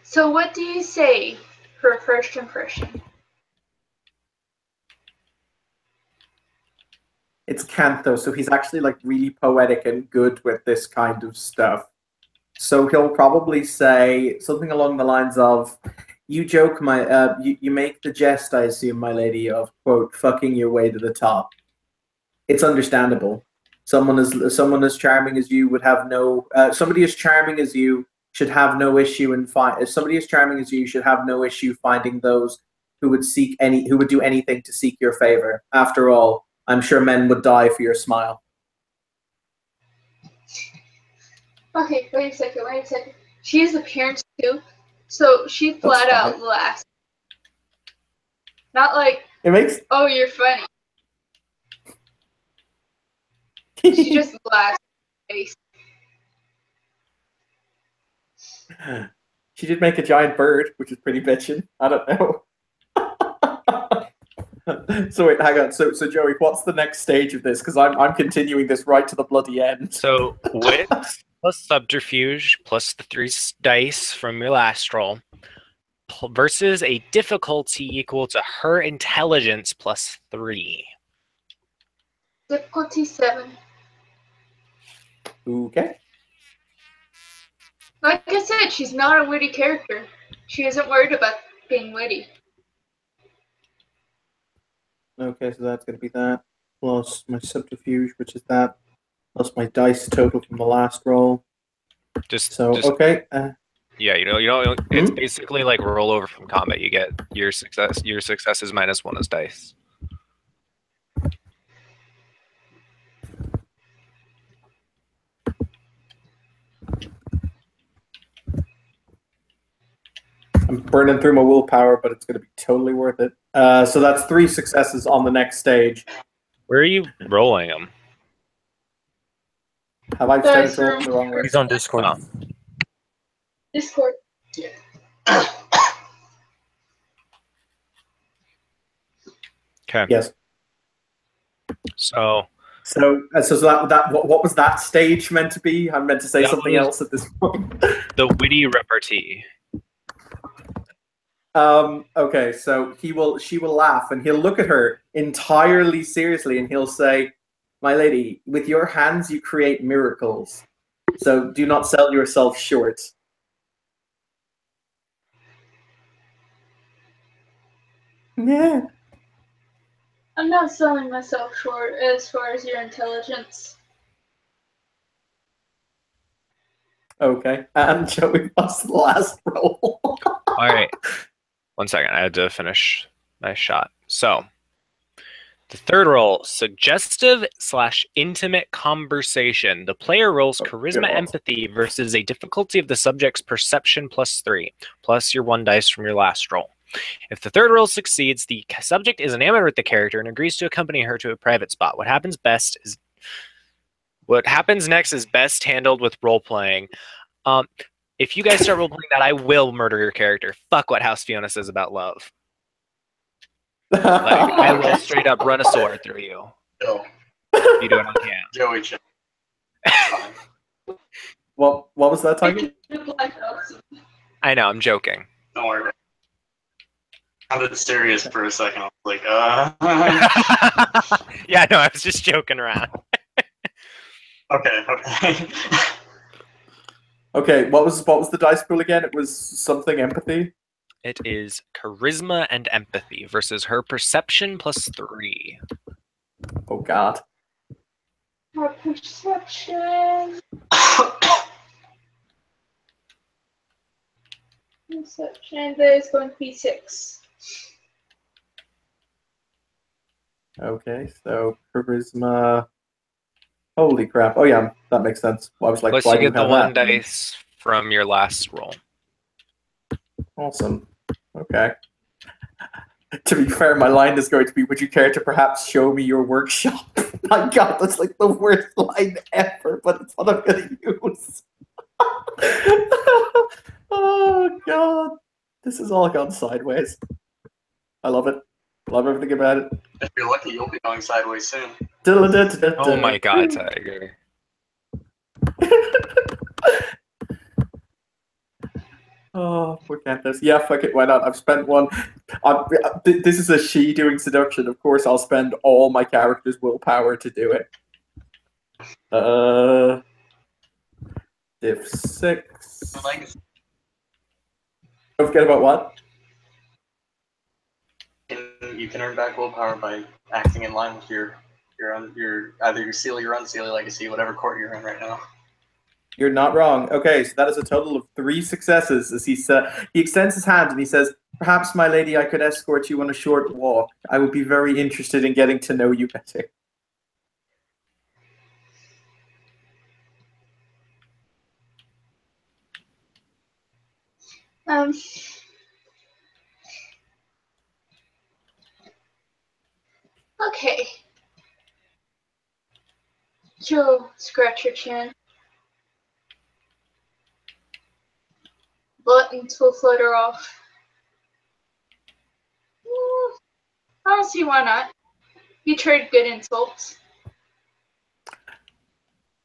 So what do you say for first impression? It's Cantho, so he's actually like really poetic and good with this kind of stuff. So he'll probably say something along the lines of, "You joke, you make the jest, I assume, my lady, of quote fucking your way to the top. It's understandable. Someone as charming as you would have no. Somebody as charming as you should have no issue in somebody as charming as you should have no issue finding those who would do anything to seek your favor. After all, I'm sure men would die for your smile." Okay, wait a second. She has appearance too, so she flat out laughs. Not like, oh, you're funny. She just laughs in the face. She did make a giant bird, which is pretty bitchin'. I don't know. So wait, hang on. So Joey, what's the next stage of this? Because I'm continuing this right to the bloody end. So wits plus subterfuge plus the 3 dice from your last roll versus a difficulty equal to her intelligence plus 3. Difficulty 7. Okay. Like I said, she's not a witty character. She isn't worried about being witty. Okay, so that's going to be that, plus my subterfuge, which is that, plus my dice total from the last roll. Okay. Yeah, it's basically like rollover from combat. You get your successes minus 1 as dice. I'm burning through my willpower, but it's going to be totally worth it. So that's 3 successes on the next stage. Where are you rolling them? Have I said it the wrong way? He's on Discord. Oh. Discord. Okay. Yes. So So what was that stage meant to be? I'm meant to say That something was- else at this point. The witty repartee. Okay, so she will laugh, and he'll look at her entirely seriously, and he'll say, "My lady, with your hands you create miracles. So do not sell yourself short." Yeah. I'm not selling myself short as far as your intelligence. Okay. And Joey, what's the last roll? All right. 1 second. I had to finish my shot. So, the third roll, suggestive/intimate conversation. The player rolls charisma God. empathy versus a difficulty of the subject's perception +3, plus your 1 dice from your last roll. If the third roll succeeds, the subject is enamored with the character and agrees to accompany her to a private spot. What happens next is best handled with role playing. If you guys start role playing that, I will murder your character. Fuck what House Fiona says about love. Like, I will straight up run a sword through you. Joe. You do it on cam. Joey, chill. Fine. What was that target? I know, I'm joking. Don't worry about it. I sounded serious for a second. I was like, Yeah, no, I was just joking around. Okay. Okay, what was the dice pool again? It was something empathy. It is charisma and empathy versus her perception +3. Oh God. Our perception. Perception, that is going to be 6. Okay, so charisma. Holy crap! Oh yeah, that makes sense. Well, I was like, Plus why you do you get the have 1 that? dice from your last roll. Awesome. Okay. To be fair, my line is going to be, would you care to perhaps show me your workshop? My God, that's like the worst line ever, but it's what I'm going to use. Oh, God. This has all gone sideways. I love it. Love everything about it. If you're lucky, you'll be going sideways soon. Oh my God, Tiger. Oh, poor Canthus. Yeah, fuck it, why not? I've spent one. This is a she doing seduction. Of course, I'll spend all my character's willpower to do it. Div 6. Don't forget about what? You can earn back willpower by acting in line with your either your seal or your unseal legacy, whatever court you're in right now. You're not wrong. Okay, so that is a total of 3 successes. As he extends his hand and he says, "Perhaps, my lady, I could escort you on a short walk. I would be very interested in getting to know you better." Okay. Joe, scratch your chin. Buttons will flutter off. I don't see why not. You trade good insults.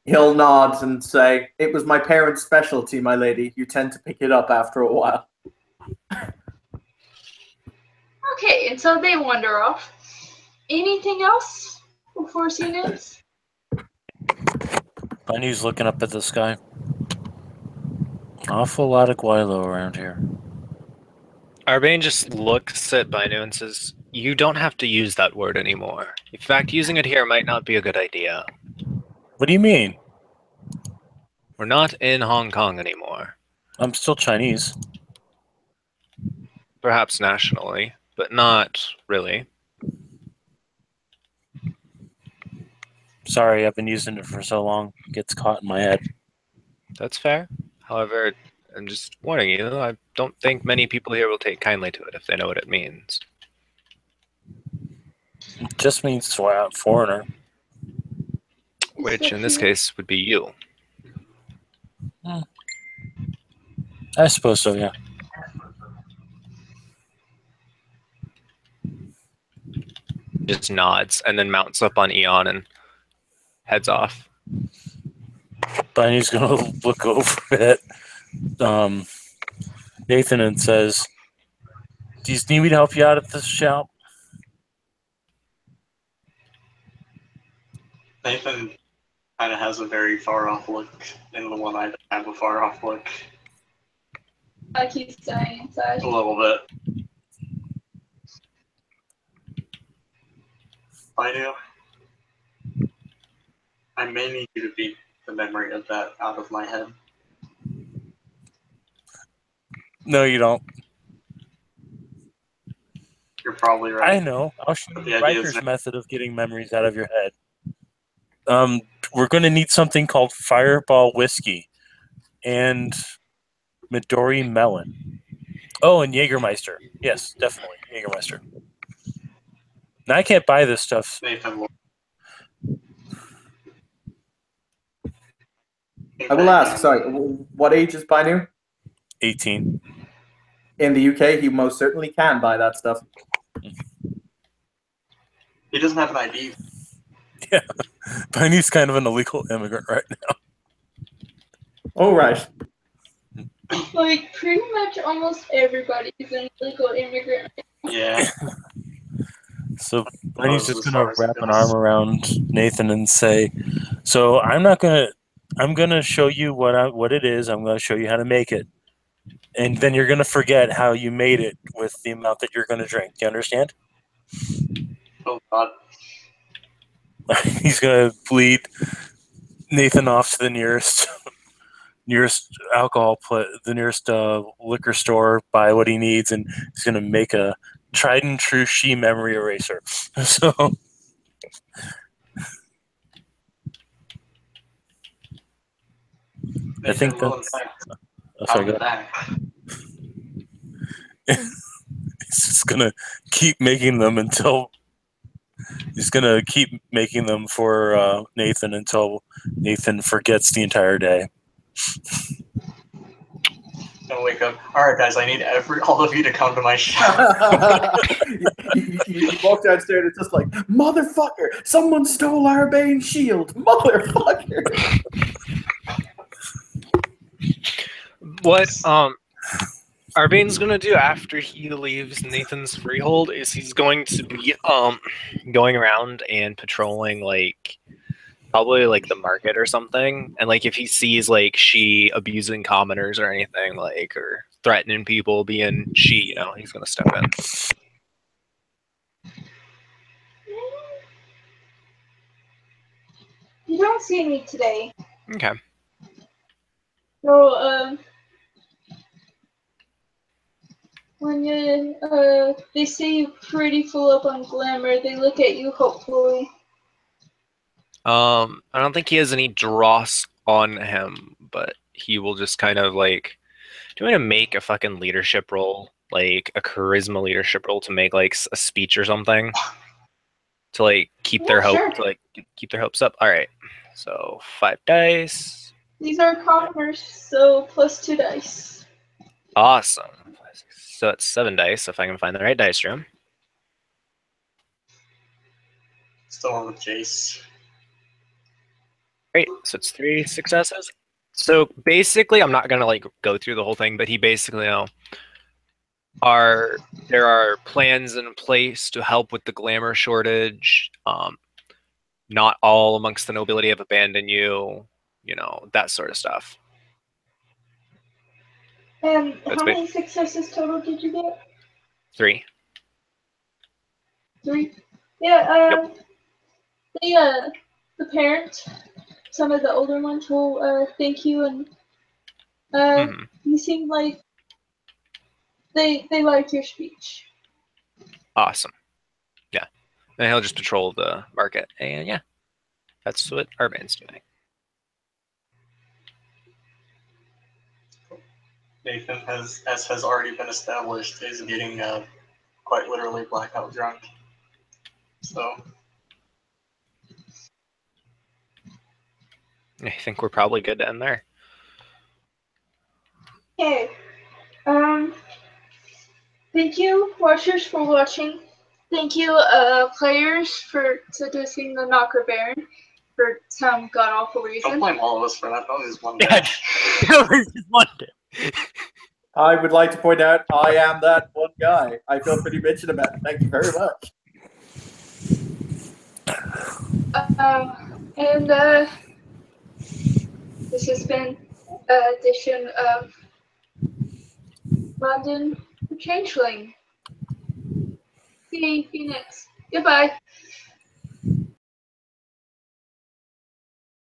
He'll nod and say, "It was my parents' specialty, my lady. You tend to pick it up after a while." Okay, and so they wander off. Anything else before scene ends? Bunny's looking up at the sky. Awful lot of Guilo around here. Arbane just looks at Binu and says, "You don't have to use that word anymore. In fact, using it here might not be a good idea. What do you mean? We're not in Hong Kong anymore. I'm still Chinese. Perhaps nationally, but not really. Sorry, I've been using it for so long. It gets caught in my head. That's fair. However, I'm just warning you, I don't think many people here will take kindly to it if they know what it means." It just means foreigner. Which, in this case, would be you. I suppose so, yeah. Just nods and then mounts up on Eon and heads off. Bunny's gonna look over at Nathan and says, "Do you need me to help you out at this shop?" Nathan kind of has a very far off look, and the one I have a far off look. Like he's dying inside. A little bit. I may need you to beat the memory of that out of my head. No, you don't. You're probably right. I know. I'll show But you the idea is Riker's that- method of getting memories out of your head. We're going to need something called Fireball Whiskey and Midori Melon. Oh, and Jägermeister. Yes, definitely. Jägermeister. Now, I can't buy this stuff. Nathan, I will ask, sorry, what age is Binu? 18. In the UK, he most certainly can buy that stuff. He doesn't have an ID. Yeah. Bunny's kind of an illegal immigrant right now. All right. Like, pretty much almost everybody is an illegal immigrant. Yeah. So Bunny's As just far gonna as wrap it an goes. arm around Nathan and say, "So I'm gonna show you what it is. I'm gonna show you how to make it, and then you're gonna forget how you made it with the amount that you're gonna drink. Do you understand?" Oh God. He's gonna lead Nathan off to the nearest the nearest liquor store, buy what he needs, and he's gonna make a tried and true She memory eraser. So I think Nathan will, in that's. fact, Oh, sorry, come go ahead. back. He's just gonna keep making them until he's gonna keep making them for Nathan until Nathan forgets the entire day. Don't wake up. All right, guys. I need all of you to come to my shop. you walk downstairs, it's just like, motherfucker, someone stole our Bane shield, motherfucker. What Arbane's gonna do after he leaves Nathan's freehold is he's going to be going around and patrolling like probably like the market or something, and like if he sees like She abusing commoners or anything like or threatening people being She, he's gonna step in. You don't see me today. Okay. So, when they see you pretty full up on glamour, they look at you hopefully. I don't think he has any dross on him, but he will just kind of like. Do you want to make a fucking leadership role, like a charisma leadership role, to make like a speech or something, to like keep their hope, sure. to like keep their hopes up? All right, so 5 dice. These are commoners, so +2 dice. Awesome. So it's 7 dice if I can find the right dice room. Still on with Jace. Great. So it's 3 successes. So basically, I'm not gonna like go through the whole thing, but he basically there are plans in place to help with the glamour shortage. Not all amongst the nobility have abandoned you. That sort of stuff. And That's how big. many successes total did you get? 3. 3? Yeah, Yep. the parent, some of the older ones will thank you, and you seem like they like your speech. Awesome. Yeah. And he'll just patrol the market. And yeah, that's what Arbane's doing. Nathan, as has already been established, is getting quite literally blackout drunk. So I think we're probably good to end there. Okay. Thank you, watchers, for watching. Thank you, players, for seducing the Knocker Baron. for some god awful Don't reason. blame all of us for that. That was just one day. Yeah, that was just one day. I would like to point out I am that one guy. I feel pretty bitchin' about it. Thank you very much. And this has been an edition of London Changeling. See you next. Goodbye.